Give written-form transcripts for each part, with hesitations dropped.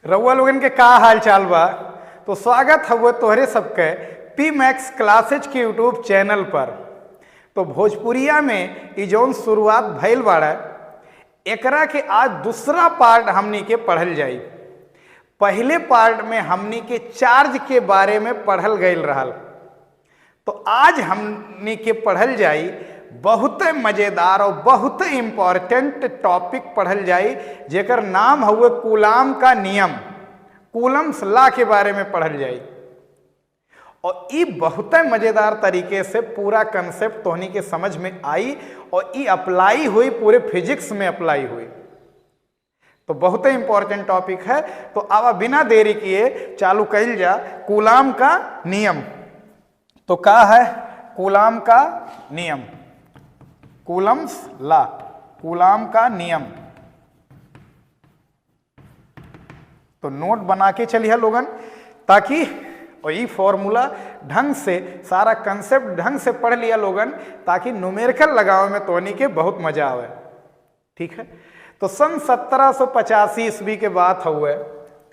रउआ लोगन के का हाल चाल बा। तो स्वागत है तोहरे सबके पी मैक्स क्लासेज के यूट्यूब चैनल पर। तो भोजपुरिया में ई जौन शुरुआत भइल बाड़ा एकरा के आज दूसरा पार्ट हमनी के पढ़ल जाई। पहले पार्ट में हमनी के चार्ज के बारे में पढ़ल गईल रहल, तो आज हमनी के पढ़ल जाई बहुत मजेदार और बहुत इंपॉर्टेंट टॉपिक पढ़ल जाई जेकर नाम हुए कूलाम का नियम, कूलम्स लॉ के बारे में पढ़ल जाई। और ये बहुत मजेदार तरीके से पूरा कंसेप्ट तोहनी के समझ में आई और ये अप्लाई हुई, पूरे फिजिक्स में अप्लाई हुई। तो बहुत इंपॉर्टेंट टॉपिक है। तो अब बिना देरी किए चालू कइल जा कूलाम का नियम। तो क्या है कूलाम का नियम? कूलम्स लॉ, कूलाम का नियम। तो नोट बना के चलिए लोगन, ताकि वही फॉर्मूला ढंग से सारा कंसेप्ट ढंग से पढ़ लिया लोगन, ताकि न्यूमेरिकल लगावे में तोहनी के बहुत मजा आवे। ठीक है। तो सन 1785 ईस्वी के बात हुए।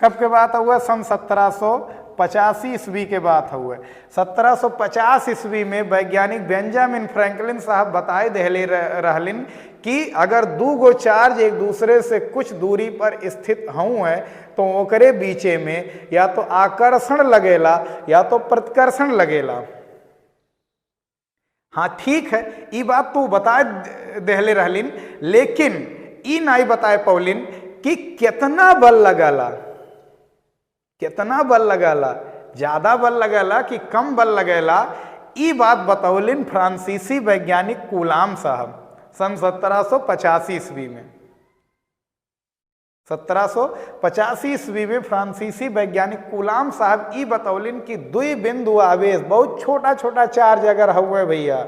कब के बात हुआ? सन 1785 ईस्वी के बात हुए। 1750 ईस्वी में वैज्ञानिक बेंजामिन फ्रैंकलिन साहब बताए दहले रहलिन कि अगर दू गो चार्ज एक दूसरे से कुछ दूरी पर स्थित हुए तो ओकरे बीचे में या तो आकर्षण लगेला या तो प्रतिकर्षण लगेला। हाँ ठीक है, ये बात तो बताए दहले रहलिन, लेकिन ई नहीं बताए पौलिन कि कितना बल लगाला, कितना बल लगाला, ज्यादा बल लगाला कि कम बल लगेला। ई बात बतौलिन फ्रांसीसी वैज्ञानिक कूलाम साहब सन 1785 ईस्वी में। 1785 ईस्वी में फ्रांसीसी वैज्ञानिक कूलाम साहब ई बतौलिन कि द्वि बिंदु आवेश, बहुत छोटा छोटा चार्ज अगर हुए भैया,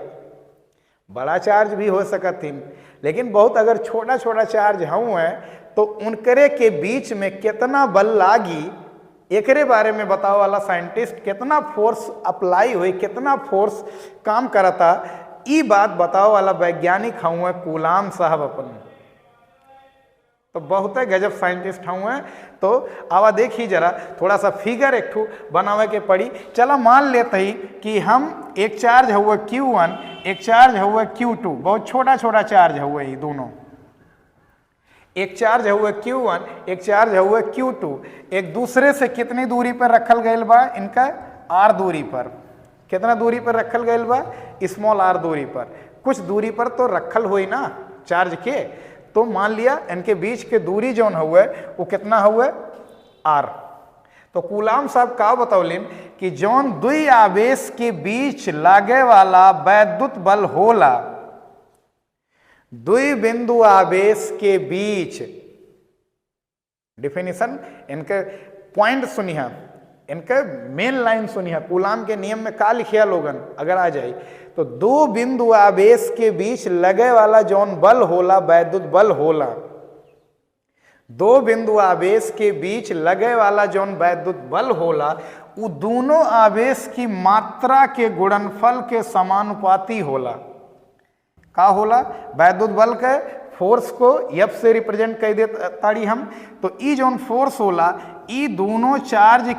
बड़ा चार्ज भी हो सकतिन, लेकिन बहुत अगर छोटा छोटा चार्ज हुए तो उनकरे के बीच में कितना बल लागी, एकरे बारे में बताओ वाला साइंटिस्ट, कितना फोर्स अप्लाई हुई, कितना फोर्स काम करता, ई बात बताओ वाला वैज्ञानिक हुए कूलाम साहब अपन। तो बहुत गजब साइंटिस्ट हुए। तो आवा देखी जरा, थोड़ा सा फिगर एक ठू बनावे के पड़ी। चला मान लेते ही कि हम एक चार्ज हुआ Q1, एक चार्ज हुआ Q2, बहुत छोटा छोटा चार्ज हुआ ये दोनों। एक चार्ज हुआ Q1, एक चार्ज हुआ Q2, एक दूसरे से कितनी दूरी पर रखल गयल बा? इनका R दूरी पर। कितना दूरी पर रखल गयल बा? स्मॉल r दूरी पर। कुछ दूरी पर तो रखल हुई ना चार्ज के, तो मान लिया इनके बीच के दूरी जौन हुए वो कितना हुए? R। तो कूलाम साहब का बतौलिन कि जौन दुई आवेश के बीच लागे वाला वैद्युत बल होला, द्वि बिंदु आवेश के बीच, डिफिनीशन इनके पॉइंट सुनिए, इनके मेन लाइन सुनिए। कूलाम के नियम में का लिखिया लोगन अगर आ जाए तो दो बिंदु आवेश के बीच लगे वाला जौन बल होला वैद्युत बल होला, दो बिंदु आवेश के बीच लगे वाला जौन वैद्युत बल होला वो दोनों आवेश की मात्रा के गुणनफल के समानुपाती होला। का होला? वैद्युत बल के फोर्स को F से रिप्रेजेंट कर दे ताड़ी हम। तो ई जौन फोर्स होला ई दोनों चार्ज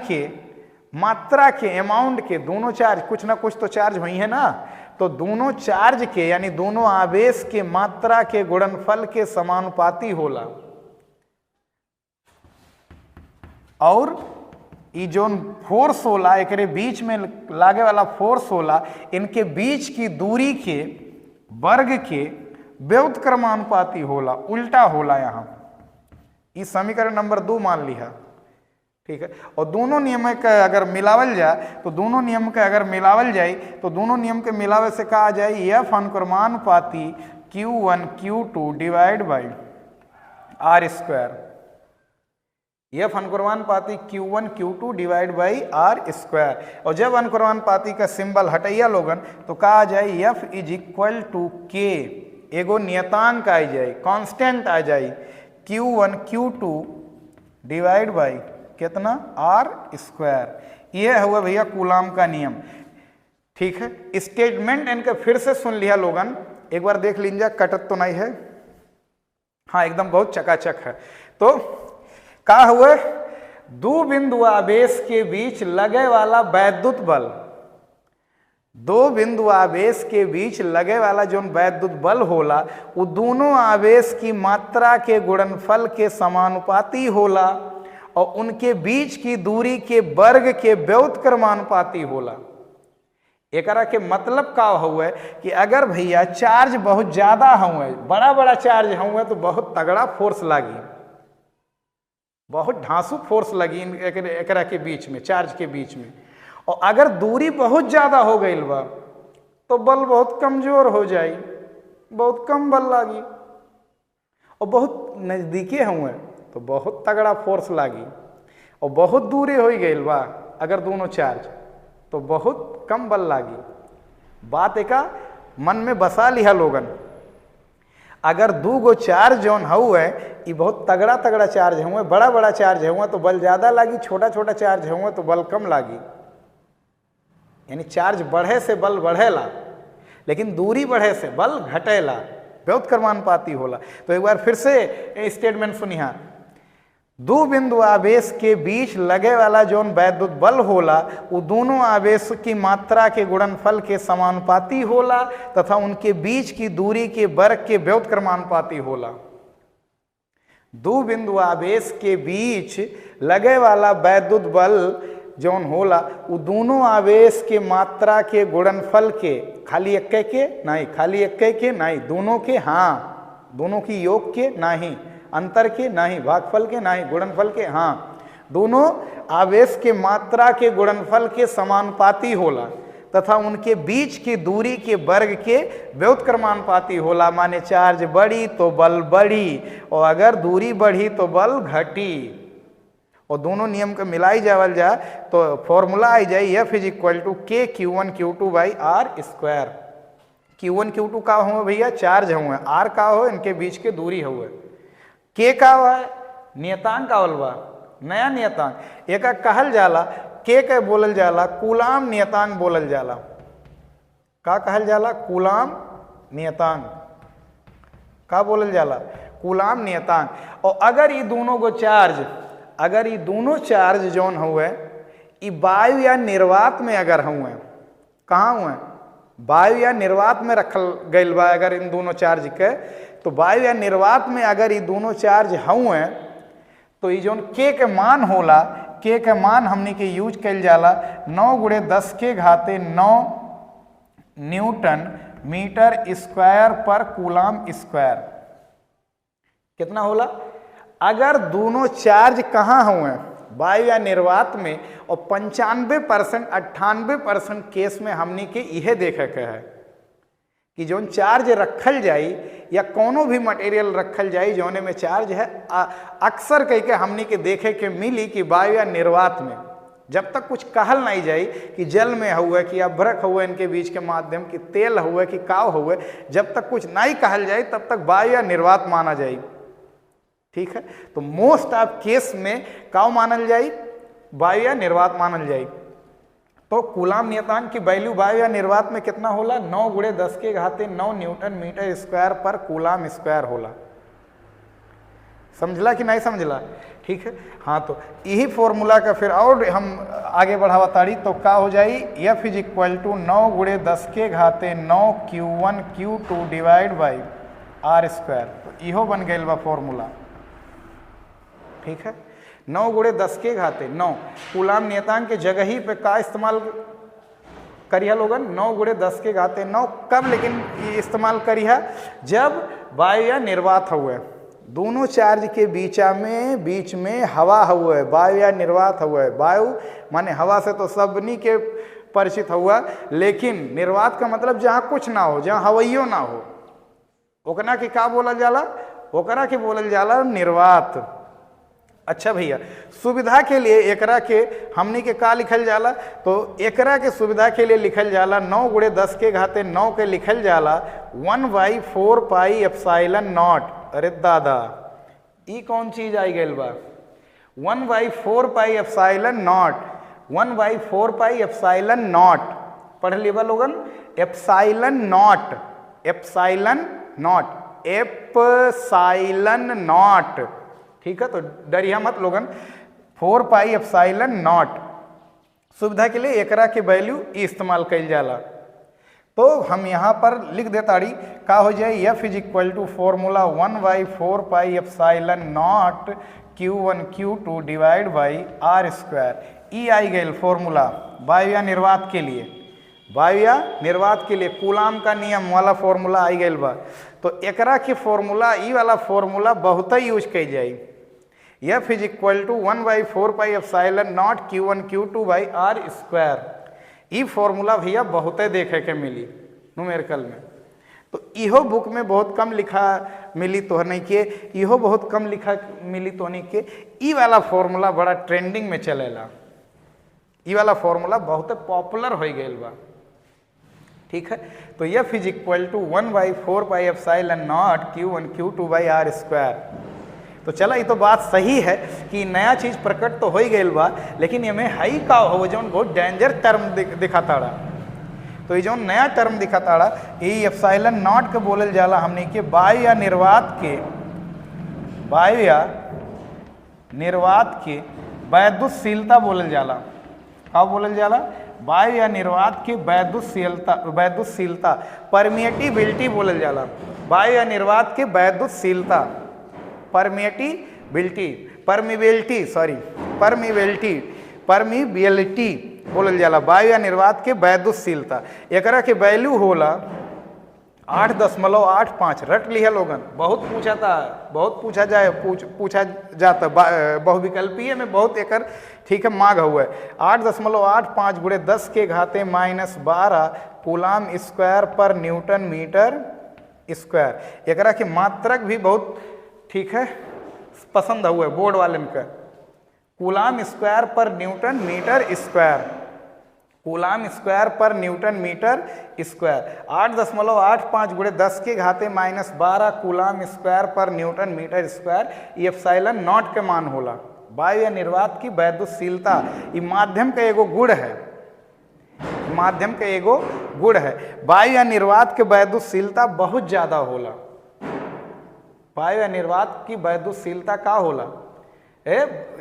के मात्रा के, अमाउंट के, दोनों चार्ज कुछ ना कुछ तो चार्ज हुई है ना, तो दोनों चार्ज के यानी दोनों आवेश के मात्रा के गुणनफल के समानुपाती होला। और ई जोन फोर्स होला एकरे बीच में लागे वाला फोर्स होला, इनके बीच की दूरी के वर्ग के व्युत्क्रमानुपाती होला, उल्टा होला। यहाँ इस समीकरण नंबर 2 मान लिया। ठीक है। और दोनों नियम का अगर मिलावल जाए तो दोनों नियम के अगर मिलावल जाए तो दोनों नियम के मिलावे से कहा जाए F अनुक्रमानुपाती Q1 Q2 divide by R square. F अनुक्रमानुपाती Q1 Q2 divide by R square. और जब अनुक्रमानुपाती का सिंबल हटैया लोगन तो कहा जाए F is equal to K, एगो नियतांक आ जाए, कांस्टेंट आ जाए, Q1 Q2 डिवाइड बाई कितना? R square. यह हुआ भैया कूलाम का नियम। ठीक है। स्टेटमेंट इनका फिर से सुन लिया लोगन, एक बार देख लीजिए, कटत तो नहीं है। हाँ एकदम बहुत चकाचक है। तो का हुआ, दो बिंदु आवेश के बीच लगे वाला वैद्युत बल, दो बिंदु आवेश के बीच लगे वाला जो वैद्युत बल होला वो दोनों आवेश की मात्रा के गुणनफल के समानुपाती होला और उनके बीच की दूरी के वर्ग के व्युत्क्रमानुपाती होला। एकरा के मतलब का हुआ कि अगर भैया चार्ज बहुत ज्यादा हुए, बड़ा बड़ा चार्ज हुए तो बहुत तगड़ा फोर्स लगी, बहुत ढांसू फोर्स लगी एकरा के बीच में, चार्ज के बीच में। और अगर दूरी बहुत ज्यादा हो गई बा तो बल बहुत कमजोर हो जाई, बहुत कम बल लागी। और बहुत नजदीके हुए तो बहुत तगड़ा फोर्स लागी। और बहुत दूरी हो गई बा अगर दोनों चार्ज तो बहुत कम बल लागी। बात एका मन में बसा लिया लोगन, अगर दो गो चार्ज जौन हुए ये बहुत तगड़ा तगड़ा चार्ज हुए, बड़ा बड़ा चार्ज हुए तो बल ज्यादा लागी, छोटा छोटा चार्ज हुए तो बल कम लागी। यानी चार्ज बढ़े से बल बढ़ेला, लेकिन दूरी बढ़े से बल घटेला, व्युत्क्रमानुपाती होला। तो एक बार फिर से स्टेटमेंट सुनिहा, दो बिंदु आवेश के बीच लगे वाला जो वैद्युत बल होला वो दोनों आवेश की मात्रा के गुणनफल के समानुपाती होला तथा उनके बीच की दूरी के वर्ग के व्युत्क्रमानुपाती होला। दो बिंदु आवेश के बीच लगे वाला वैद्युत बल जौन होला वो दोनों आवेश के मात्रा के गुणनफल के, खाली एक के नहीं, खाली एक के नहीं, दोनों के, हाँ दोनों की योग के नहीं, अंतर के नहीं, भागफल के नहीं, गुणनफल के, हाँ दोनों आवेश के मात्रा के गुणनफल के समानुपाती होला तथा उनके बीच की दूरी के वर्ग के व्युत्क्रमानुपाती होला। माने चार्ज बढ़ी तो बल बढ़ी और अगर दूरी बढ़ी तो बल घटी। और दोनों नियम को मिलाई जावल जाए तो फॉर्मूला आई जाए F is equal to K Q1 Q2 by are square. Q1 Q2 का हुआ भैया चार्ज हुए, R का हो इनके बीच के दूरी हुए, के का हुआ नियतांक का बा, नया नियतांक एक कहल जाला, के बोलल जाला कूलाम नियतांक बोलल जाला। का कहल जाला? कूलाम नियतांक। का बोलल जाला? कूलाम नियतांक। और अगर ये दोनों को चार्ज, अगर ये दोनों चार्ज जौन हुए ये वायु या निर्वात में अगर हुए, कहाँ हुए? वायु या निर्वात में रखल गईल बा अगर इन दोनों चार्ज के, तो वायु या निर्वात में अगर ये दोनों चार्ज हुए तो ये जौन के मान होला, के मान हमने के यूज कल जाला 9 गुणे 10 के घाते 9 न्यूटन मीटर स्क्वायर पर कूलाम स्क्वायर। कितना होला? अगर दोनों चार्ज कहाँ हुए? वायु या निर्वात में। और 95% 98% केस में हमने के यह देखे के है कि जो चार्ज रखल जाई या कोनो भी मटेरियल रखल जाई जोने में चार्ज है, अक्सर कह के हमने के देखे के मिली कि वायु या निर्वात में जब तक कुछ कहल नहीं जाई कि जल में हुए कि अभ्रक हुए इनके बीच के माध्यम कि तेल हुए कि काव हुए, जब तक कुछ नहीं कहल जाए तब तक वायु या निर्वात माना जाए। ठीक है, तो मोस्ट ऑफ केस में काव मानल जाए? वायु या निर्वात मानल जाए। तो कूलाम नियतांक की वैल्यू वायु या निर्वात में कितना होला? 9 गुणे 10 के घाते 9 न्यूटन मीटर स्क्वायर पर कूलाम स्क्वायर होला। समझला कि नहीं समझला? ठीक है, हाँ तो यही फॉर्मूला का फिर और हम आगे बढ़ावा ताड़ी तो का हो जाई? F इज इक्वल टू 9 गुणे 10 के घाते 9 Q1 Q2 divide by are square. तो इहो बन गई बा फॉर्मूला। ठीक है, 9 गुणे 10 के घाते 9 कूलाम नियतांक के जगह ही पे का इस्तेमाल करिया लोगन? 9 गुणे 10 के घाते 9। कब लेकिन ये इस्तेमाल करिया? जब वायु या निर्वात हुए, दोनों चार्ज के बीच में हवा हुए, वायु या निर्वात हुए। वायु माने हवा से तो सबनी के परिचित हुआ, लेकिन निर्वात का मतलब जहाँ कुछ ना हो, जहाँ हवाइयो ना हो, ओकरा के का बोलल जाला? ओकरा के बोलल जाला निर्वात। अच्छा भैया, सुविधा के लिए एकरा के हमनी के का लिखल जाला? तो एकरा के सुविधा के लिए लिखल जाला 9 गुणे 10 के घाते 9 के लिखल जाला 1/4 पाई एप्सिलॉन नॉट। अरे दादा, ई कौन चीज आई गई बा? 1/4 pi epsilon not, 1/4 pi epsilon not. पढ़ लिबा लोगन? Epsilon not, epsilon not. Epsilon not, ठीक है, तो डरिया मत लोगन, 4 पाई एप्साइलन नॉट। सुविधा के लिए एकरा के वैल्यू इस्तेमाल कइल जाला। तो हम यहाँ पर लिख देताड़ी का हो जाए F is equal to formula 1/4 pi epsilon not Q1 Q2 divide by are square. ई आई गई फॉर्मूला वायु या निर्वात के लिए, वायु या निर्वात के लिए कूलाम का नियम वाला फॉर्मूला आई गई बा। तो एकरा के फॉर्मूला, ई वाला फॉर्मूला बहुत ही यूज कई जाई। F is equal to 1/4 pi epsilon not Q1 Q2 by are square. ई फॉर्मूला भैया बहुत देखे के मिली न्यूमेरिकल में, तो इहो बुक में बहुत कम लिखा मिली तोहनी के, इहो बहुत कम लिखा मिली तोहनी के। ई वाला फॉर्मूला बड़ा ट्रेंडिंग में चलेला, ई वाला फॉर्मूला बहुत पॉपुलर हो गई बा, ठीक है। तो F is equal to 1/4 pi epsilon not Q1 Q2 by are square. तो चला, ये तो बात सही है कि नया चीज प्रकट तो हो ही गई बा, लेकिन ये में हाई का हो जौन बहुत डेंजर टर्म दिखाताड़ा। तो ये जौन नया टर्म दिखाताड़ा, ये एप्साइलन नॉट के बोलल जाला हमने के वायु या निर्वात के, वायु या निर्वात के वैद्युतशीलता बोलल जाला। का बोलल जाला? वायु या निर्वात की वैद्युतशीलता, परमिएटिबिलिटी बोलल जाला। वायु या निर्वात की वैद्युतशीलता, परमिबिलिटी बोलल जाला। वायु या निर्वात के वैद्युतशीलता, एकरा के वैल्यू होला 8.85। रट लिया लोगन, बहुत पूछा था, बहुत पूछा जाता बहुविकल्पीय में बहुत एकर, ठीक है, मांग हुआ है। 8.85 गुणे 10 के घाते -12 coulomb square per newton metre square. एकरा के मात्रक भी बहुत, ठीक है, पसंद हुआ है बोर्ड वाले का। Coulomb square per newton metre square, coulomb square per newton metre square. 8.85 गुणे 10 के घाते -12 coulomb square per newton metre square. ये एप्सिलॉन नॉट के मान होला। वायु या निर्वात की वैद्युतशीलता, ये माध्यम का एगो गुण है, माध्यम का एगो गुण है। वायु या निर्वात के वैद्युतशीलता बहुत ज्यादा होला। वायु या निर्वात की वैद्युतशीलता का होला,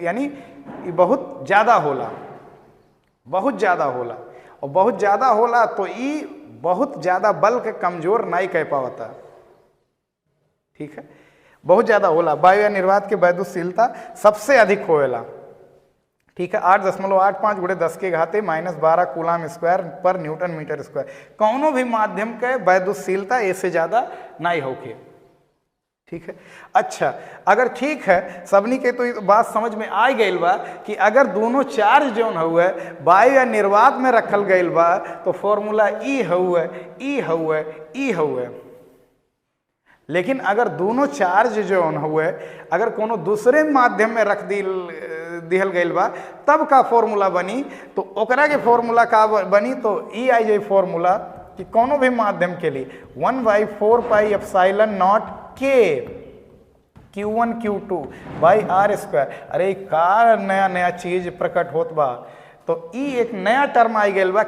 यानी ये बहुत ज्यादा होला, बहुत ज्यादा होला। और बहुत ज्यादा होला तो ये बहुत ज्यादा बल के कमजोर नहीं कह पाता, ठीक है, बहुत ज्यादा होला। वायु या निर्वात की वैद्युतशीलता सबसे अधिक होएला, ठीक है। 8.85 गुणे 10 के घाते -12 coulomb square per newton metre square. कौनो भी माध्यम के वैद्युतशीलता इससे ज्यादा नहीं होके, ठीक है। अच्छा, अगर ठीक है सबनी के, तो ये बात समझ में आ गई बा कि अगर दोनों चार्ज जौन हुए वायु या निर्वात में रखल गई बा तो फॉर्मूला ई हुए, ई हुए, ई हुए। लेकिन अगर दोनों चार्ज जौन हुए अगर कोनो दूसरे माध्यम में रख दिहल गई बा तब का फॉर्मूला बनी, तो ओकरा के फॉर्मूला का बनी, तो ई आई जाए फॉर्मूला कि कोनो भी माध्यम के लिए 1/4 पाई एप्सिलॉन नॉट के Q1 Q2 by are square. अरे का नया नया चीज प्रकट होत बा। तो ई एक नया टर्म आई गया बा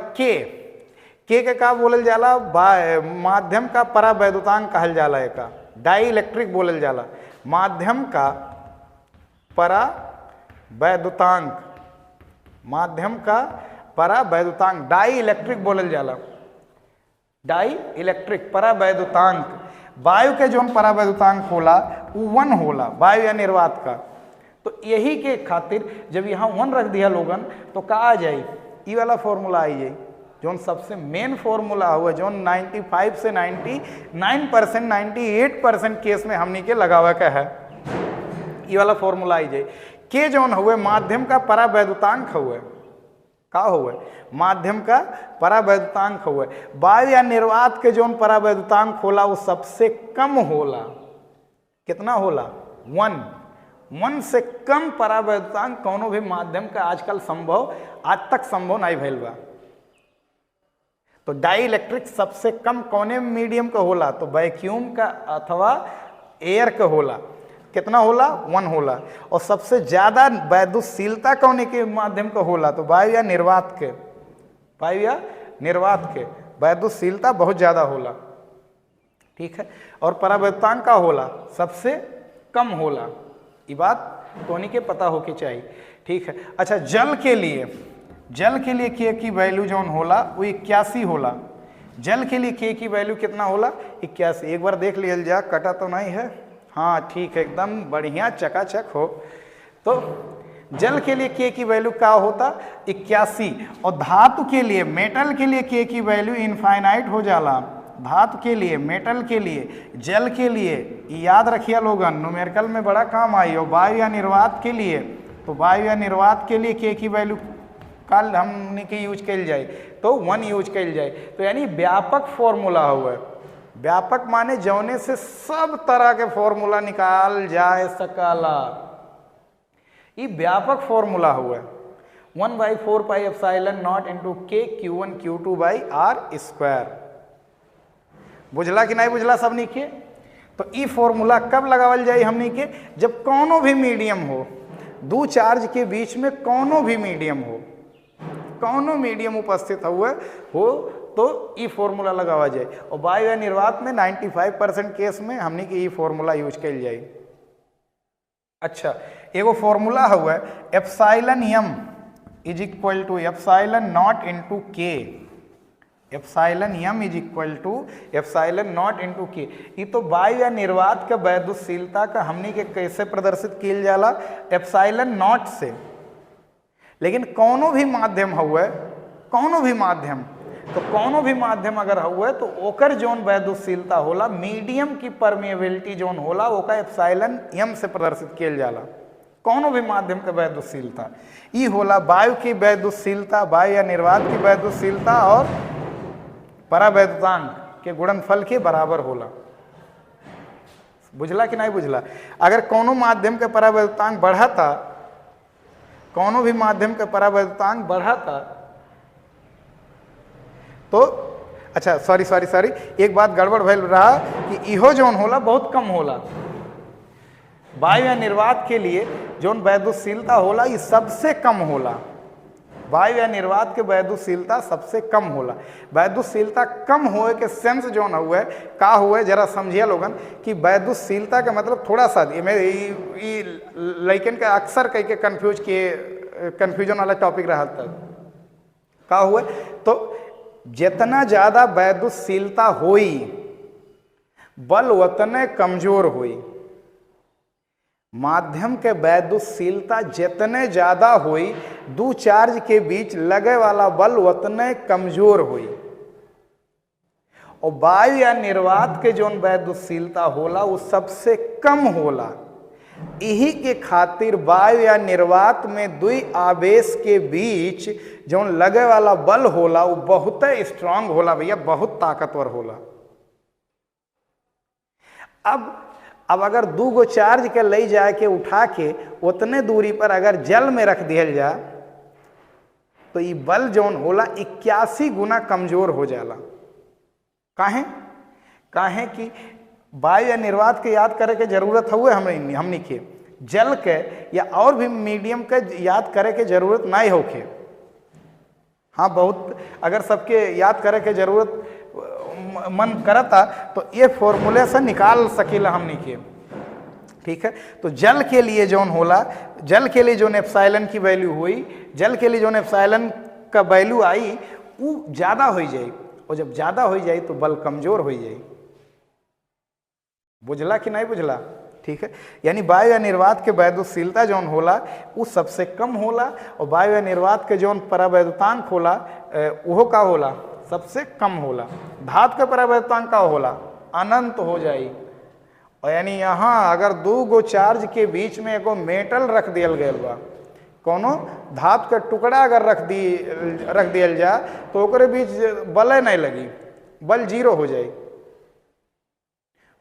के का बोलल जाला, माध्यम का परावैद्युतांक कहल जाला, एक डाई इलेक्ट्रिक बोलल जाला। माध्यम का परावैद्युतांक, माध्यम का परावैद्युतांक डाई इलेक्ट्रिक बोलल जाला, डाई इलेक्ट्रिक परावैद्युतांक। वायु के जो परावैद्युतांक होला वो 1 होला, वायु या निर्वात का। तो यही के खातिर जब यहाँ 1 रख दिया लोगन तो का आ जाए, ई वाला फॉर्मूला आई जाए, जो सबसे मेन फॉर्मूला हुआ, जो 95 से 99%, 98% केस में हमनी के लगावा का है, ये वाला फॉर्मूला आई जाए। के जोन हुए माध्यम का परावैद्युतांक हुए, का हुए माध्यम का परावैद्युतांक हुए। वायु या निर्वात के जोन परावैद्युतांक होला वो सबसे कम होला। कितना होला? 1 से कम परावैद्युतांक कोनो भी माध्यम का आजकल संभव, आज तक संभव नहीं भइल बा। तो डाई इलेक्ट्रिक सबसे कम कौने मीडियम का होला, तो वैक्यूम का अथवा एयर का होला। कितना होला? 1 होला। और सबसे ज्यादा वैद्युतशीलता कौने के माध्यम का होला, तो वायु या निर्वात के, वायु या निर्वात के वैद्युतशीलता बहुत ज्यादा होला, ठीक है, और परावैद्युतांक का होला सबसे कम होला, ये बात तो उन्हीं के पता होके चाहिए। ठीक है, अच्छा जल के लिए के की वैल्यू जो होला वो 81 होला। जल के लिए के की वैल्यू कितना होला? 81। एक बार देख लिया जा, कटा तो नहीं है? हाँ ठीक है, एकदम बढ़िया चकाचक हो। तो जल के लिए के की वैल्यू क्या होता? 81। और धातु के लिए, मेटल के लिए के की वैल्यू इनफाइनाइट हो जाला। धातु के लिए, मेटल के लिए, जल के लिए, याद रखिए लोगन, न्यूमेरिकल में बड़ा काम आई। और वायु या निर्वात के लिए, तो वायु या निर्वात के लिए के की वैल्यू कल हमने के यूज कल जाए तो 1 यूज कल जाए। तो यानी व्यापक फॉर्मूला हुआ है। व्यापक माने जौने से सब तरह के फॉर्मूला निकाल जाए सकला, ये व्यापक फॉर्मूला हुआ है। 1/4 पाई एप्सिलॉन नॉट इंटू के Q1 Q2 by are square. बुझला कि नहीं बुझला सबनी के? तो ई फॉर्मूला कब लगावल जाए हमनी के? जब कोनो भी मीडियम हो, दो चार्ज के बीच में कोनो भी मीडियम हो, कोनो मीडियम उपस्थित हुए हो तो ई फॉर्मूला लगावा जाए। और वायु या निर्वात में 95% केस में हमनी के ई फॉर्मूला यूज कल जाए। अच्छा, एगो फॉर्मूला हुआ epsilon m is equal to epsilon nought into K. Epsilon m is equal to epsilon nought into K. ये तो वायु या निर्वात का वैद्युतशीलता का हमनी के कैसे प्रदर्शित किया जाला? एप्सिलॉन नॉट से। लेकिन कोनो भी माध्यम हुए, कोनो भी माध्यम, तो कोनो भी माध्यम अगर हुए तो ओकर जोन वैद्युतशीलता होला, मीडियम की परमेबिलिटी जोन होला, ओका एप्सिलॉन m से प्रदर्शित किया जाला। कोनो भी माध्यम का वैद्युतशीलता ई होला वायु की वैद्युतशीलता, वायु या निर्वात की वैद्युतशीलता और परावैद्युतांक के गुणनफल के बराबर होला। बुझला कि नहीं बुझला? अगर कोनो माध्यम के परावैद्युतांक बढ़ाता, कोनो भी माध्यम के परावैद्युतांक बढ़ाता तो अच्छा सॉरी एक बात गड़बड़ भइल रहा कि इहो जोन होला बहुत कम होला। वायु या निर्वात के लिए जोन वैद्युतशीलता होला ये सबसे कम होला। वायु या निर्वात के वैद्युतशीलता सबसे कम होला। वैद्युतशीलता कम होए के सेंस जोन हुए का हुए जरा समझिए लोगन कि वैद्युतशीलता का मतलब थोड़ा सा लइकन का अक्सर कह के कन्फ्यूजन वाला टॉपिक रहा तक का हुए। तो जितना ज्यादा वैद्युतशीलता होई बल उतने कमजोर होई। माध्यम के वैद्युतशीलता जितने ज्यादा हुई दो चार्ज के बीच लगे वाला बल उतने कमजोर हुई। और वायु या निर्वात के जोन वैद्युतशीलता होला वो सबसे कम होला। यही के खातिर वायु या निर्वात में दुई आवेश के बीच जोन लगे वाला बल होला वो बहुत स्ट्रांग होला भैया, बहुत ताकतवर होला। अब अगर दो गो चार्ज के ले जाए के उठा के उतने दूरी पर अगर जल में रख दिया जा तो ये बल जोन होला 81 गुना कमजोर हो जाला। काहे कि वायु या निर्वात के याद करे के जरूरत हुए हमनी के, जल के या और भी मीडियम के याद करे के जरूरत नहीं होके। हाँ, बहुत अगर सबके याद करे के जरूरत मन करता तो ये फॉर्मूले से निकाल सकेला हमनी के। ठीक है, तो जल के लिए जोन होला, जल के लिए जोन एप्सिलॉन की वैल्यू हुई, जल के लिए जोन एप्सिलॉन का वैल्यू आई वो ज्यादा हो जाए। और जब ज्यादा हो जाए तो बल कमजोर हो जाए। बुझला कि नहीं बुझला? ठीक है, यानी वायु या निर्वात के वैद्युतशीलता जोन होला वो सबसे कम होला। और वायु या निर्वात के जोन परावैद्युतांक होला वो का होला? सबसे कम होला। धातु के परावैद्युतांक का होला? अनंत हो जाए। और यानी यहाँ अगर दो गो चार्ज के बीच में एगो मेटल रख दियल गया बा, कोनो धातु का टुकड़ा अगर रख दियल जा तो ओकरे बीच बल नहीं लगी, बल जीरो हो जाए।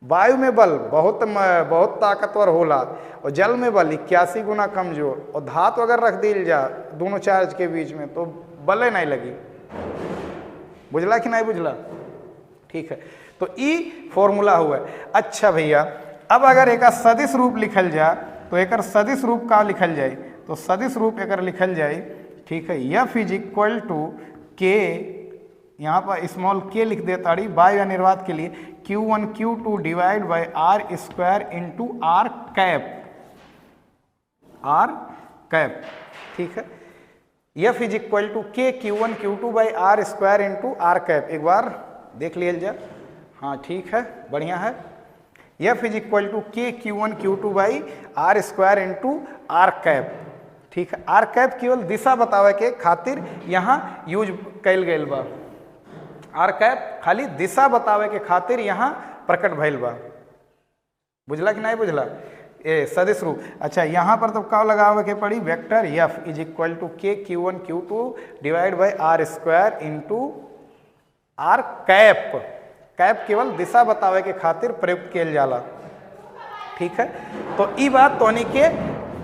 वायु में बल बहुत ताकतवर होला और जल में बल 81 गुना कमजोर। और धातु अगर रख दिल जा दोनों चार्ज के बीच में तो बल नहीं लगी। बुझला कि नहीं बुझला? ठीक है, तो ई फॉर्मूला हुआ। अच्छा भैया, अब अगर एक सदिश रूप लिखल जा तो एक सदिश रूप का लिखल जाए? तो सदिश रूप एक लिखल जाए, ठीक है, एफ इज इक्वल टू के, यहाँ पर स्मॉल के लिख देता वायु या निर्वात के लिए Q1 Q2 divide by are square into r cap, ठीक है। F is equal to K Q1 Q2 by are square into r cap. एक बार देख लिया जाए, हाँ ठीक है, बढ़िया है। F is equal to K Q1 Q2 by are square into r cap, ठीक है। आर कैप केवल दिशा बतावे के खातिर यहाँ यूज कैल गईल बा, आर कैप खाली दिशा बतावे के खातिर यहाँ प्रकट भइल बा। बुझला कि नहीं बुझला? ए सदिश रूप। अच्छा, यहाँ पर तो क्या लगावे के पड़ी? Vector F is equal to K Q1 Q2 divide by are square into r cap. Cap केवल दिशा बतावे के खातिर प्रयुक्त किया जाला, ठीक है। तो ई बात तोनी के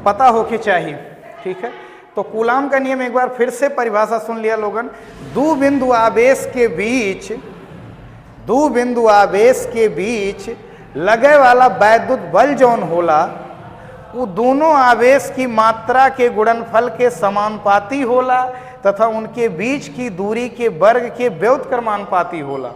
पता होके चाहिए, ठीक है। तो कूलाम का नियम एक बार फिर से परिभाषा सुन लिया लोगन। दो बिंदु आवेश के बीच लगे वाला वैद्युत बल जौन होला वो दोनों आवेश की मात्रा के गुणनफल के समानुपाती होला तथा उनके बीच की दूरी के वर्ग के व्युत्क्रमानुपाती होला।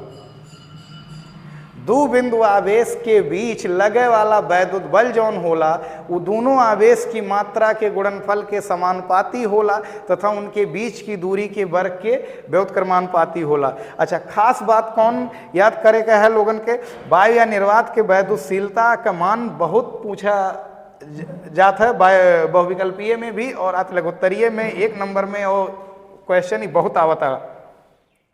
दो बिंदु आवेश के बीच लगे वाला वैद्युत बल जौन होला वो दोनों आवेश की मात्रा के गुणनफल के समानुपाती होला तथा उनके बीच की दूरी के वर्ग के व्युत्क्रमानुपाती होला। अच्छा, खास बात कौन याद करे का है लोगन के? वायु या निर्वात के वैद्युतशीलता का मान बहुत पूछा जाता है, बहुविकल्पीय में भी और अतिलघुत्तरीय में 1 नंबर में, और क्वेश्चन ही बहुत आवता,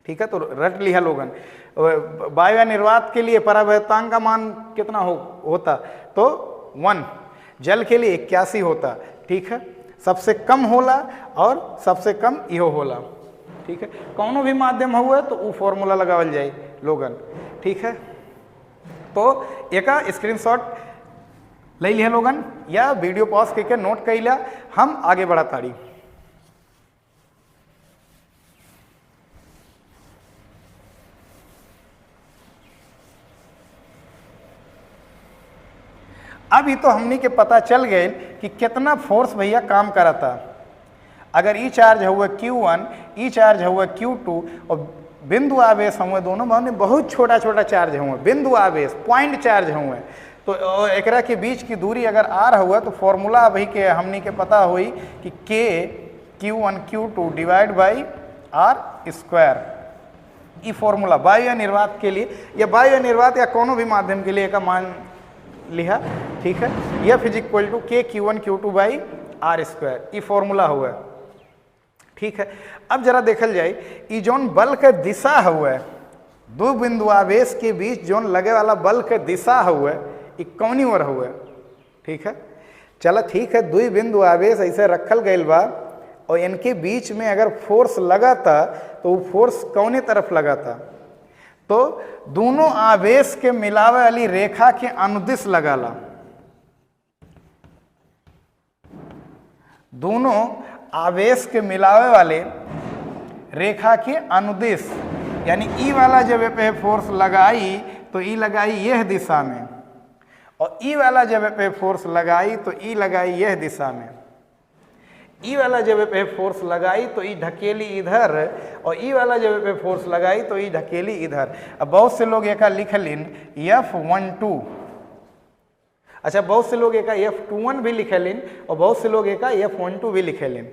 ठीक है। तो रट लिया लोगन। वायु या निर्वात के लिए परावैद्युतांक का मान कितना होता? तो 1। जल के लिए 81 होता, ठीक है। सबसे कम होला और सबसे कम इहो होला, ठीक है। कौनो भी माध्यम हुआ तो वो फॉर्मूला लगावल जाए लोगन, ठीक है। तो एक स्क्रीनशॉट ले लिया लोगन या वीडियो पॉज करके नोट कर लिया। हम आगे बढ़ा ताड़ी। अभी तो हमनी के पता चल गए कि कितना फोर्स भैया काम करा था। अगर ई चार्ज हुआ Q1, ई चार्ज हुआ Q2 और बिंदु आवेश हुए दोनों में बहुत छोटा छोटा चार्ज हुए, बिंदु आवेश पॉइंट चार्ज हुए, तो एकरा के बीच की दूरी अगर R हुआ तो फॉर्मूला अभी के हमनी के पता हुई कि K Q1 Q2 divide by are square. ये फॉर्मूला वायु या निर्वात के लिए या वायु या निर्वात या कोनो भी माध्यम के लिए का मान लिया, ठीक है। F is equal to K Q1 Q2 by are square, ये फॉर्मूला हुआ, ठीक है। अब जरा देखल जाए ये जौन बल के दिशा हुआ, दो बिंदु आवेश के बीच जौन लगे वाला बल के दिशा हुआ ये कौनी ओर हुआ, ठीक है। चलो ठीक है, दो बिंदु आवेश ऐसे रखल गईल बा और इनके बीच में अगर फोर्स लगा था तो वो फोर्स कौने तरफ लगा था? तो दोनों आवेश के मिलावे वाली रेखा के अनुदिश लगाला, दोनों आवेश के मिलावे वाले रेखा के अनुदिश, यानी ई वाला जब पे फोर्स लगाई तो ई लगाई यह दिशा में और ई वाला जब पे फोर्स लगाई तो ई लगाई यह दिशा में। ई वाला जब पे फोर्स लगाई तो ई ढकेली इधर और ई वाला जब पे फोर्स लगाई तो ई ढकेली इधर। अब बहुत से लोग एक लिख लिन F12, अच्छा बहुत से लोग एक F21 भी लिखे लिन और बहुत से लोग एक F12 भी लिखे लिन,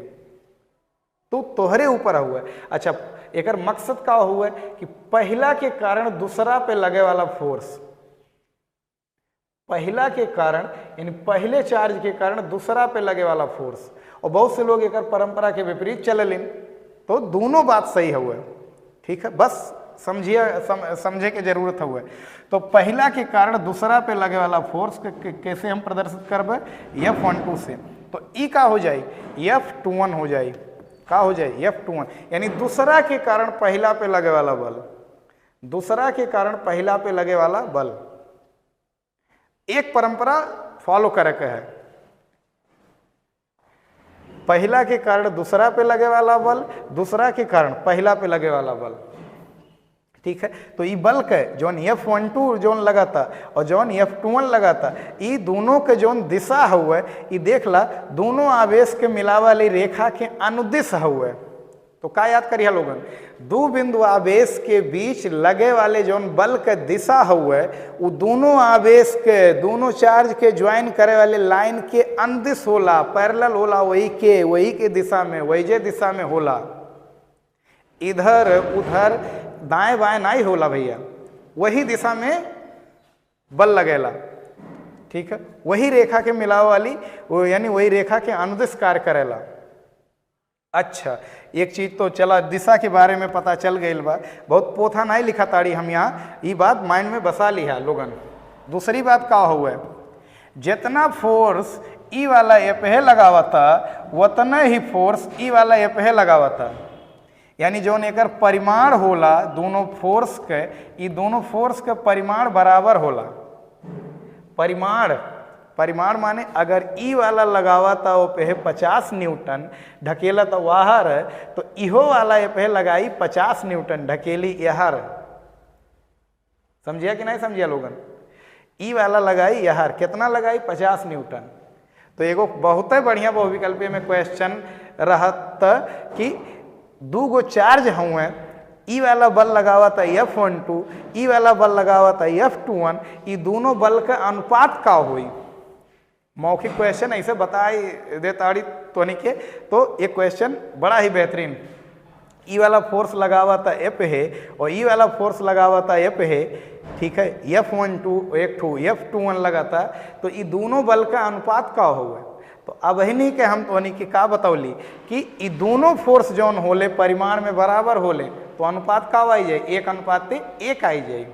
तो तोहरे ऊपर हुआ। अच्छा, एक मकसद का हुआ कि पहला के कारण दूसरा पे लगे वाला फोर्स, पहला के कारण यानी पहले चार्ज के कारण दूसरा पे लगे वाला फोर्स, और बहुत से लोग एक परंपरा के विपरीत चलेलिन, तो दोनों बात सही हुआ, ठीक है। बस समझिए, समझे के जरूरत हुआ। तो पहला के कारण दूसरा पे लगे वाला फोर्स कैसे हम प्रदर्शित करबे? F12 से। तो ई का हो जाए F21 हो जाए, का हो जाए F21, यानी दूसरा के कारण पहला पे लगे वाला बल, दूसरा के कारण पहला पे लगे वाला बल। एक परंपरा फॉलो करे के है, पहला के कारण दूसरा पे लगे वाला बल, दूसरा के कारण पहला पे लगे वाला बल, ठीक है। तो ये बल के जौन F12 जौन लगा था और जौन F21 लगा था, ये दोनों के जौन दिशा हुआ ये देख ला, दोनों आवेश के मिलावे वाली रेखा के अनुदिश हुआ, तो का याद करिए लोगन, दो बिंदु आवेश के बीच लगे वाले जौन बल के दिशा हुए वो दोनों आवेश के दोनों चार्ज के ज्वाइन करे वाले लाइन के अंदिश होला, पैरेलल होला, वही के दिशा में, वही दिशा में होला, इधर उधर दाएं बाएं नहीं होला भैया, वही दिशा में बल लगेला। ठीक है, वही रेखा के मिलाव वाली वो, यानी वही रेखा के अनुदिश कार्य करेला। अच्छा, एक चीज तो चला दिशा के बारे में पता चल गई बा, बहुत पोथा नहीं लिखा ताड़ी हम यहाँ, ये बात माइंड में बसा लिया लोगन। दूसरी बात का हुआ, जितना फोर्स ई वाला ए पे लगावता उतना ही फोर्स ई वाला ए पे लगावता, यानी जौन एकर परिमाण होला दोनों फोर्स के, ये दोनों फोर्स के परिमाण बराबर होला। परिमाण माने अगर ई वाला लगावा था वो पे 50 न्यूटन ढकेला तो वाहर, तो इहो वाला ये पे लगाई 50 न्यूटन ढकेली यहर। समझिया कि नहीं समझिया लोगन? ई वाला लगाई यहर, कितना लगाई 50 न्यूटन। तो एगो बहुत बढ़िया बहुविकल्पीय में क्वेश्चन रहत कि दू गो चार्ज हुए, ई वाला बल लगावा था F12, ई वाला बल लगावा था F21, ये दोनों बल का अनुपात का हुई। मौखिक क्वेश्चन ऐसे बताई देताड़ी तोनी के, तो ये क्वेश्चन बड़ा ही बेहतरीन। ई वाला फोर्स लगावा था F है और ई वाला फोर्स लगावा था F है, ठीक है, F12 F21 लगा था, तो ये दोनों बल का अनुपात का हुआ। तो अब नहीं के हम तोनी के का बतौली कि ये दोनों फोर्स जौन होले परिमाण में बराबर होले, तो अनुपात का आई जाए 1:1 आई जाए।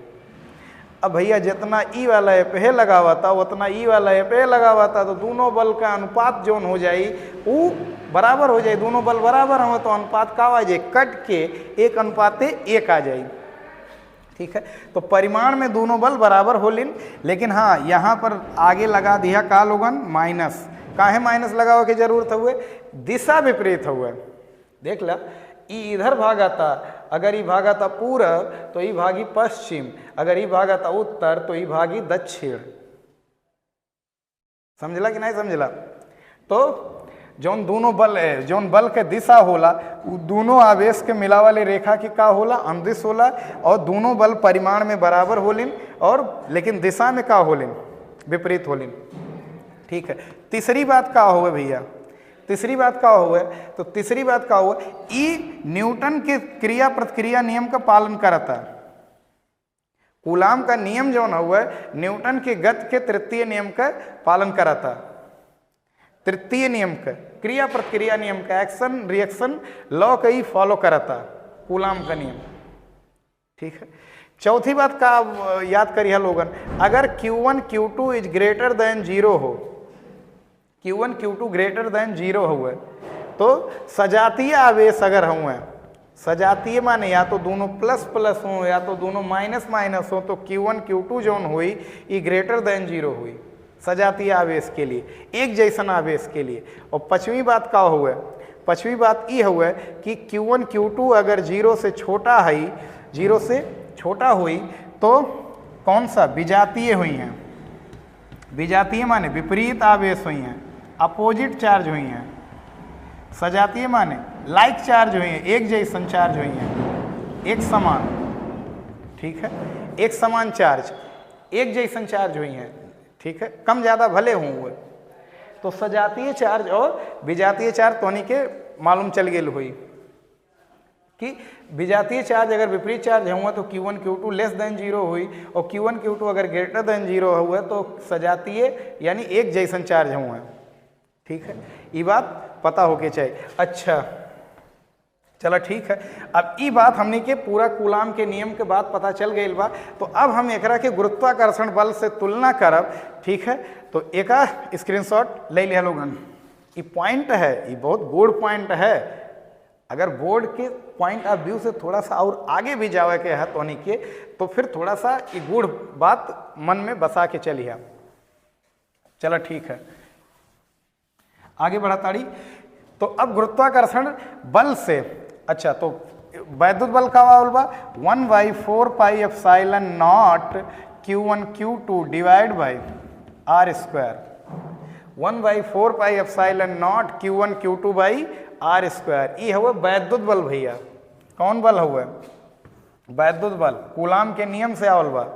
अब भैया जितना ई वाला ए पे लगावा था उतना ई वाला ए पे लगावा था, तो दोनों बल का अनुपात जौन हो जाए वो बराबर हो जाए, दोनों बल बराबर हो तो अनुपात का आ जाए, कट के 1:1 आ जाए। ठीक है, तो परिमाण में दोनों बल बराबर हो लिन, लेकिन हाँ यहाँ पर आगे लगा दिया का लोगन माइनस। काहे माइनस लगावे की जरूरत हुए? दिशा विपरीत हुए। देख ला, ई इधर भागा था, अगर ई भागा था पूरब तो ई भागी पश्चिम, अगर ई भागा था उत्तर तो ई भागी दक्षिण। समझला कि नहीं समझला? तो जौन दोनों बल है, जौन बल के दिशा होला वो दोनों आवेश के मिला वाले रेखा की का होला? अनुदिश होला, और दोनों बल परिमाण में बराबर होलिन और लेकिन दिशा में का होलिन? विपरीत होलिन। ठीक है, तीसरी बात का हुआ भैया, तीसरी बात का हुआ, तो तीसरी बात का हुआ, ई न्यूटन के क्रिया प्रतिक्रिया नियम का पालन करता। कूलाम का नियम जो हुआ न्यूटन के गति के तृतीय नियम का पालन करता। तृतीय नियम का, क्रिया प्रतिक्रिया नियम का, एक्शन रिएक्शन लॉ का ही फॉलो करता कूलाम का नियम। ठीक है, चौथी बात का याद करिए लोगन, अगर Q1 Q2 is greater than 0 हो, Q1 Q2 ग्रेटर देन 0 हुए, तो सजातीय आवेश अगर हुए, सजातीय माने या तो दोनों प्लस प्लस हो या तो दोनों माइनस माइनस हो, तो Q1 Q2 जोन हुई ये ग्रेटर देन 0 हुई सजातीय आवेश के लिए, एक जैसन आवेश के लिए। और पांचवी बात का हुआ, पांचवी बात ये हुआ कि Q1 Q2 अगर 0 से छोटा है, 0 से छोटा हुई तो कौन सा? विजातीय हुई हैं। विजातीय माने विपरीत आवेश हुई हैं, अपोजिट चार्ज हुई हैं। सजातीय माने लाइक चार्ज हुई हैं, एक जैसन चार्ज हुई हैं, एक समान। ठीक है, एक समान चार्ज, एक जैसन चार्ज हुई हैं। ठीक है, कम ज़्यादा भले हों हुए, तो सजातीय चार्ज और विजातीय चार्ज तोनी के मालूम चल गेल हुई कि विजातीय चार्ज अगर विपरीत चार्ज हुआ तो Q1 Q2 लेस देन 0 हुई, और Q1 Q2 अगर ग्रेटर देन 0 हुआ तो सजातीय यानी एक जैसन चार्ज हुआ। ठीक है, ये बात पता होके चाहिए। अच्छा चलो ठीक है, अब ये बात हमने के पूरा कूलाम के नियम के बाद पता चल गई बा, तो अब हम एकरा के गुरुत्वाकर्षण बल से तुलना करब। ठीक है, तो एक स्क्रीनशॉट ले लिया लोगन, ये पॉइंट है, ये बहुत गुड पॉइंट है। अगर बोर्ड के पॉइंट ऑफ व्यू से थोड़ा सा और आगे भी जावे के है तोनी के, तो फिर थोड़ा सा ये गुड़ बात मन में बसा के चलिए। चलो ठीक है, आगे बढ़ा ताड़ी। तो अब गुरुत्वाकर्षण बल से, अच्छा तो वैद्युत बल का बा 1/4 pi epsilon nought Q1 Q2 divide by R square. 1/4 pi epsilon nought Q1 Q2 by are square. ई हुआ वैद्युत बल भैया। कौन बल हुआ? वैद्युत बल, कूलाम के नियम से आवल बा।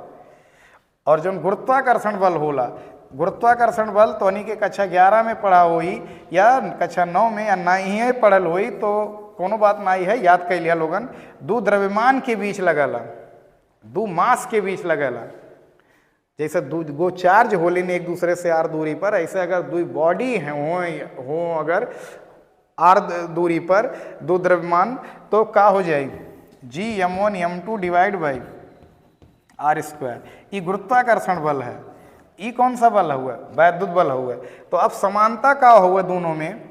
और जो गुरुत्वाकर्षण बल होला, गुरुत्वाकर्षण बल तो के कक्षा 11 में पढ़ा हुई या कक्षा 9 में या नहीं पढ़ल हुई तो कोनो बात नहीं है, याद कर लिया लोगन। दो द्रव्यमान के बीच लगला, दो मास के बीच लगला। जैसे दो चार्ज होलिन एक दूसरे से आर दूरी पर, ऐसे अगर दो बॉडी हो अगर आर दूरी पर दो द्रव्यमान तो का हो जाए Gm1 m2 divide by are square. ये गुरुत्वाकर्षण बल है। ये कौन सा बल हुआ? वैद्युत बल हुआ। तो अब समानता का हुआ दोनों में?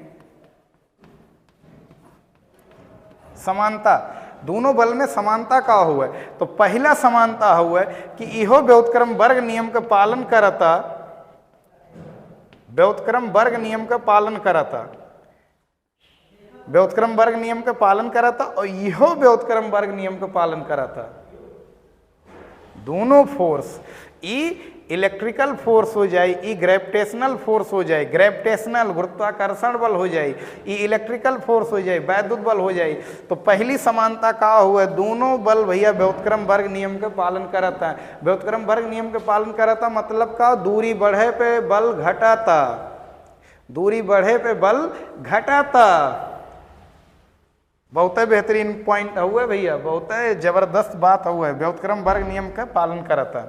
समानता, दोनों बल में समानता का हुआ। तो पहला समानता हुआ कि इहो व्युत्क्रम वर्ग नियम का पालन करता, व्युत्क्रम वर्ग नियम का पालन करता, व्युत्क्रम वर्ग नियम का पालन करता और इहो व्युत्क्रम वर्ग नियम का पालन करता। दोनों फोर्स, ई इलेक्ट्रिकल फोर्स हो जाए, ई ग्रेविटेशनल फोर्स हो जाए, ग्रेविटेशनल गुरुत्वाकर्षण बल हो जाए, ई इलेक्ट्रिकल फोर्स हो जाए, वैद्युत बल हो जाए। तो पहली समानता का हुआ? दोनों बल भैया व्युत्क्रम वर्ग नियम के पालन करता है। व्युत्क्रम वर्ग नियम के पालन करता मतलब का? दूरी बढ़े पे बल घटाता, दूरी बढ़े पे बल घटाता। बहुत बेहतरीन पॉइंट हुआ भैया, बहुत जबरदस्त बात हुआ है। व्युत्क्रम वर्ग नियम का पालन करता।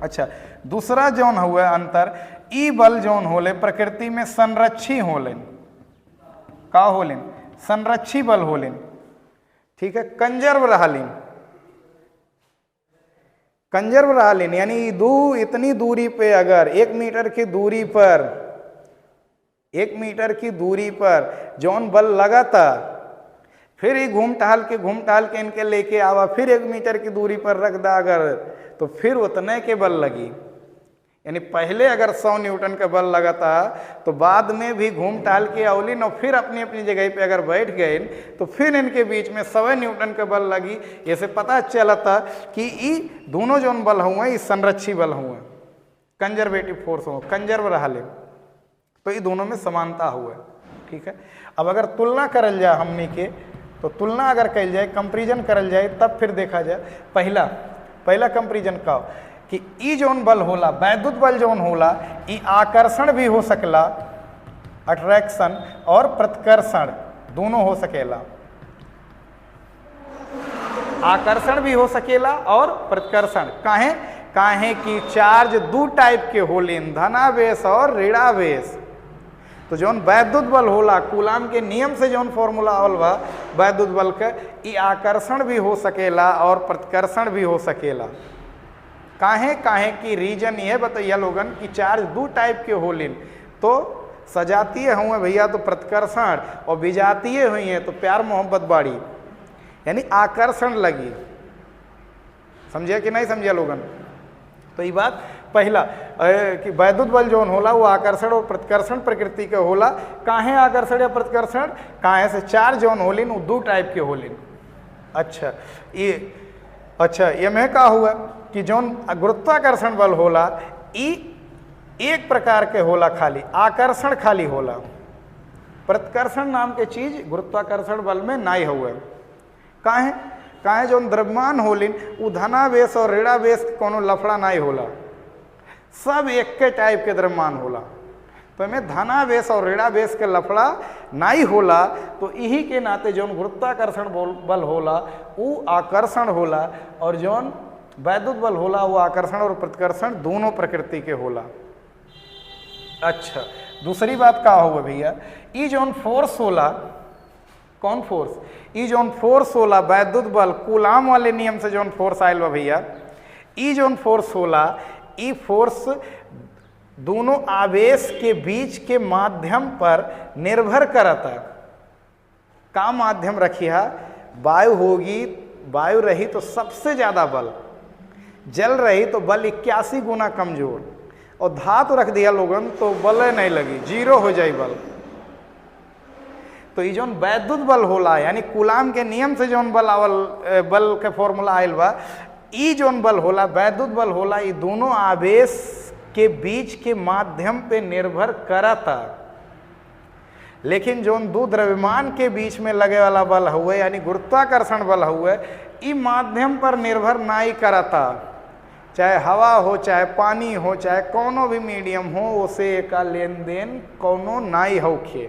अच्छा, दूसरा जौन हुआ अंतर, ई बल जौन होले प्रकृति में संरक्षी होले। का होले? संरक्षी बल होले। ठीक है, कंजर्व रहलिन, कंजर्व रहलिन। यानी इतनी दूरी पे अगर 1 मीटर की दूरी पर, 1 मीटर की दूरी पर जौन बल लगा था, फिर ही घूम टहल के इनके लेके आवा, फिर 1 मीटर की दूरी पर रख दा अगर, तो फिर उतने के बल लगी। यानी पहले अगर 100 न्यूटन का बल लगा था तो बाद में भी घूम टहल के अवलिन और फिर अपनी अपनी जगह पे अगर बैठ गए तो फिर इनके बीच में 100 न्यूटन का बल लगी। ऐसे पता चला था कि ये दोनों जो बल हुए ये संरक्षी बल हुए, कंजर्वेटिव फोर्स हुए, कंजर्व रहले। तो ये दोनों में समानता हुआ। ठीक है, अब अगर तुलना करल जाए हमने के, तो तुलना अगर कल जाए, कंपेरिजन करल जाए, तब फिर देखा जाए पहला कंपेरिजन का कि ई जौन बल होला, वैद्युत बल जौन होला, ई आकर्षण भी हो सकला, अट्रैक्शन और प्रतिकर्षण दोनों हो सकेला। आकर्षण भी हो सकेला और प्रतिकर्षण। काहे कि चार्ज दो टाइप के होलिन, धनावेश और ऋणावेश। तो जौन वैद्युत बल होला, कूलाम के नियम से जौन फॉर्मूला आवल बा वैद्युत बल के, ई आकर्षण भी हो सकेला और प्रतिकर्षण भी हो सकेला। काहे कि रीजन ये बताइए लोगन कि चार्ज दो टाइप के होलिन, तो सजातीय हुए भैया तो प्रतिकर्षण, और विजातीय हुई हैं तो प्यार मोहब्बत बाड़ी, यानी आकर्षण लगी। समझे कि नहीं समझे लोगन? तो ये बात पहला कि वैद्युत बल जौन होला वो आकर्षण और प्रतिकर्षण प्रकृति के होला। काहे आकर्षण या प्रतिकर्षण? काहे से चार्ज जौन होलिन वो दो टाइप के होलिन। अच्छा ये में का हुआ कि जौन गुरुत्वाकर्षण बल होला ई एक प्रकार के होला, खाली आकर्षण खाली होला, प्रतिकर्षण नाम के चीज गुरुत्वाकर्षण बल में नहीं हुआ। काहे जौन द्रव्यमान होलिन वो धनावेश और ऋणावेश कोनो लफड़ा नहीं होला, सब एक के टाइप के द्रव्यमान होला। तो में धनावेश और ऋणावेश के लफड़ा नहीं होला। तो यही के नाते जौन गुरुत्वाकर्षण बल होला वो आकर्षण होला, और जौन वैद्युत बल होला वो आकर्षण और प्रतिकर्षण दोनों प्रकृति के होला। अच्छा, दूसरी बात का हुआ भैया, ये जौन फोर्स होला, कौन फोर्स? ये जौन फोर्स होला वैद्युत बल, कूलाम वाले नियम से जौन फोर्स आयल बा भैया, ये जौन फोर्स होला, ये फोर्स दोनों आवेश के बीच के माध्यम पर निर्भर करता। का माध्यम रखिया? वायु होगी, वायु रही तो सबसे ज्यादा बल, जल रही तो बल 81 गुना कमजोर, और धातु रख दिया लोगन तो बल नहीं लगी, जीरो हो जाए बल। तो ये जौन वैद्युत बल होला, यानी कूलाम के नियम से जौन बल के फॉर्मूला आयल बा, ई जौन बल होला वैद्युत बल होला, ये दोनों आवेश के बीच के माध्यम पे निर्भर करता। लेकिन जो दो द्रव्यमान के बीच में लगे वाला बल हुए यानी गुरुत्वाकर्षण बल हुए ई माध्यम पर निर्भर नाई करता, चाहे हवा हो चाहे पानी हो चाहे कोनो भी मीडियम हो उसे का लेन देन कोनो नाई होखे।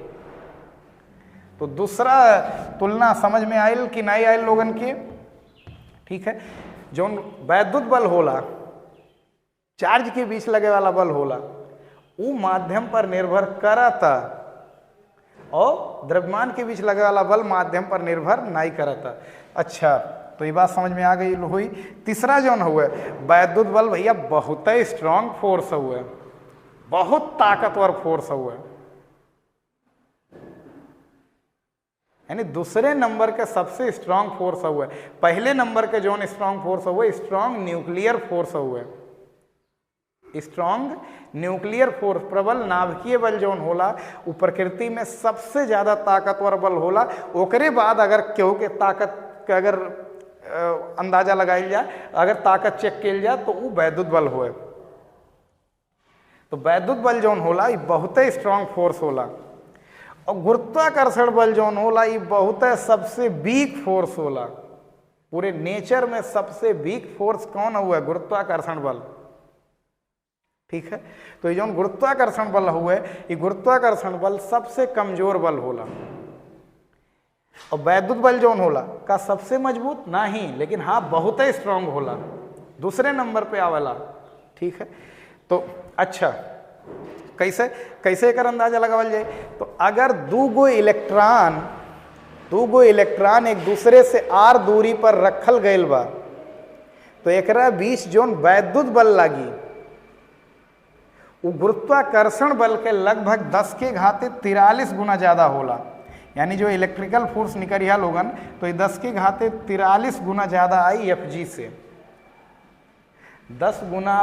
तो दूसरा तुलना समझ में आयल कि नहीं आयल लोगन के? ठीक है, जो वैद्युत बल होला चार्ज के बीच लगे वाला बल होला वो माध्यम पर निर्भर करता और द्रव्यमान के बीच लगे वाला बल माध्यम पर निर्भर नहीं करता। अच्छा, तो ये बात समझ में आ गई हुई। तीसरा जो हुआ वैद्युत बल भैया बहुत ही स्ट्रांग फोर्स हुआ, बहुत ताकतवर फोर्स हुआ, यानी दूसरे नंबर के सबसे स्ट्रांग फोर्स हुआ। पहले नंबर के जो स्ट्रांग फोर्स हुआ स्ट्रांग न्यूक्लियर फोर्स हुआ, स्ट्रांग न्यूक्लियर फोर्स प्रबल नाभिकीय बल जो होला वो प्रकृति में सबसे ज्यादा ताकतवर बल होला। ओकरे बाद अगर केहू के ताकत के अगर अंदाजा लगाइल जाए, अगर ताकत चेक किया जाए तो वो वैद्युत बल होए। तो वैद्युत बल जो होला ये बहुत ही स्ट्रांग फोर्स होला और गुरुत्वाकर्षण बल जो होला ये बहुत सबसे वीक फोर्स होला। पूरे नेचर में सबसे वीक फोर्स कौन हुआ? गुरुत्वाकर्षण बल। ठीक है, तो ये जो गुरुत्वाकर्षण बल हुए ये गुरुत्वाकर्षण बल सबसे कमजोर बल होला और वैद्युत बल जो होला का सबसे मजबूत नहीं, लेकिन हाँ बहुत ही स्ट्रांग होला, दूसरे नंबर पे आवेला। ठीक है, तो अच्छा कैसे कैसे एकर अंदाजा लगावल जाए? तो अगर दू गो इलेक्ट्रॉन एक दूसरे से r दूरी पर रखल गईल बा तो एकरा बीच जो वैद्युत बल लागी वो गुरुत्वाकर्षण बल के लगभग 10 के घाते 43 गुना ज्यादा होला। यानी जो इलेक्ट्रिकल फोर्स निकलिया लोगन तो ये 10 के घाते 43 गुना ज्यादा आई Fg से। 10 गुना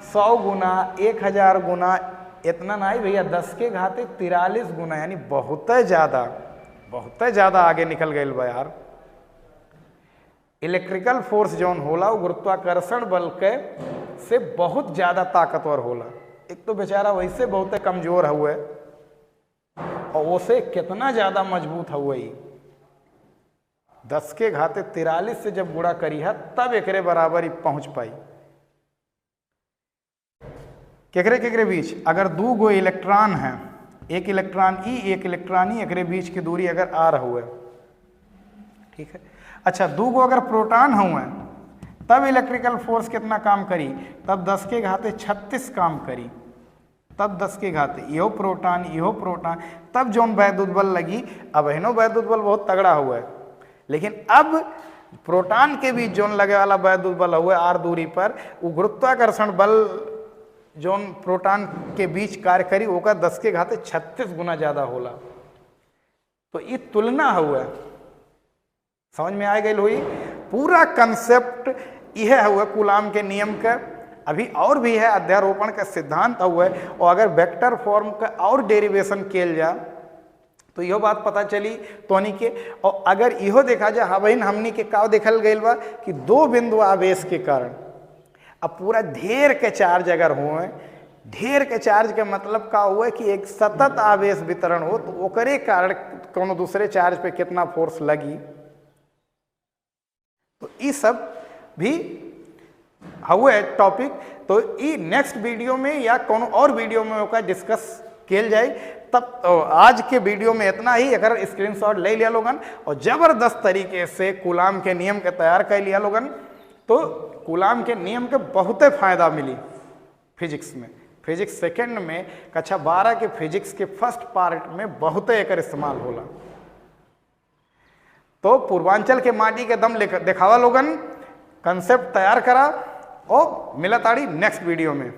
100 गुना 1000 गुना इतना ना आई भैया, 10 के घाते 43 गुना, यानी बहुत ज्यादा आगे निकल गए बा यार। इलेक्ट्रिकल फोर्स जो होला वो गुरुत्वाकर्षण बल के से बहुत ज्यादा ताकतवर होला। एक तो बेचारा वैसे बहुत कमजोर हुए और उसे कितना ज्यादा मजबूत हुआ। 10 के घाते 43 से जब गुणा करी है तब एकरे बराबर ही पहुंच पाई। केकरे बीच अगर दो गो इलेक्ट्रॉन है, एक इलेक्ट्रॉन ई एक इलेक्ट्रॉन ई, एकरे बीच की दूरी अगर r हुए। ठीक है, अच्छा दो गो अगर प्रोटॉन हुए तब इलेक्ट्रिकल फोर्स कितना काम करी? तब 10 के घाते 36 काम करी, तब 10 के घाते इहो प्रोटॉन, तब जो वैद्युत बल लगी। अब एहनो वैद्युत बल बहुत तगड़ा हुआ है, लेकिन अब प्रोटॉन के बीच जो लगे वाला वैद्युत बल हुआ r दूरी पर वो गुरुत्वाकर्षण बल जो प्रोटॉन के बीच कार्य करी ओका 10 के घाते 36 गुना ज्यादा होला। तो ये तुलना हुआ, समझ में आ गई हुई। पूरा कंसेप्ट यह हुआ कूलाम के नियम का। अभी और भी है, अध्यारोपण का सिद्धांत हुआ है, और अगर वेक्टर फॉर्म का और डेरिवेशन किया जा तो यह बात पता चली तोनी के। और अगर इहो देखा जाए हाँ बहन हमनी के का देखल गई बा कि दो बिंदु आवेश के कारण अब पूरा ढेर के चार्ज अगर हुए, ढेर के चार्ज के मतलब का हुआ कि एक सतत आवेश वितरण हो तो ओकरे कारण कोनो दूसरे चार्ज पे कितना फोर्स लगी। तो ये सब भी हुए टॉपिक। तो ये नेक्स्ट वीडियो में या कोनो और वीडियो में ओका डिस्कस किया जाए। तब तो आज के वीडियो में इतना ही। अगर स्क्रीनशॉट ले लिया लोगन और जबरदस्त तरीके से कूलाम के नियम के तैयार कर लिया लोगन तो कूलाम के नियम के बहुत फायदा मिली फिजिक्स में। फिजिक्स सेकंड में कक्षा 12 के फिजिक्स के फर्स्ट पार्ट में बहुत एकर इस्तेमाल होला। तो पूर्वांचल के माटी के दम लेकर दिखावा लोगन, कंसेप्ट तैयार करा और मिला ताड़ी नेक्स्ट वीडियो में।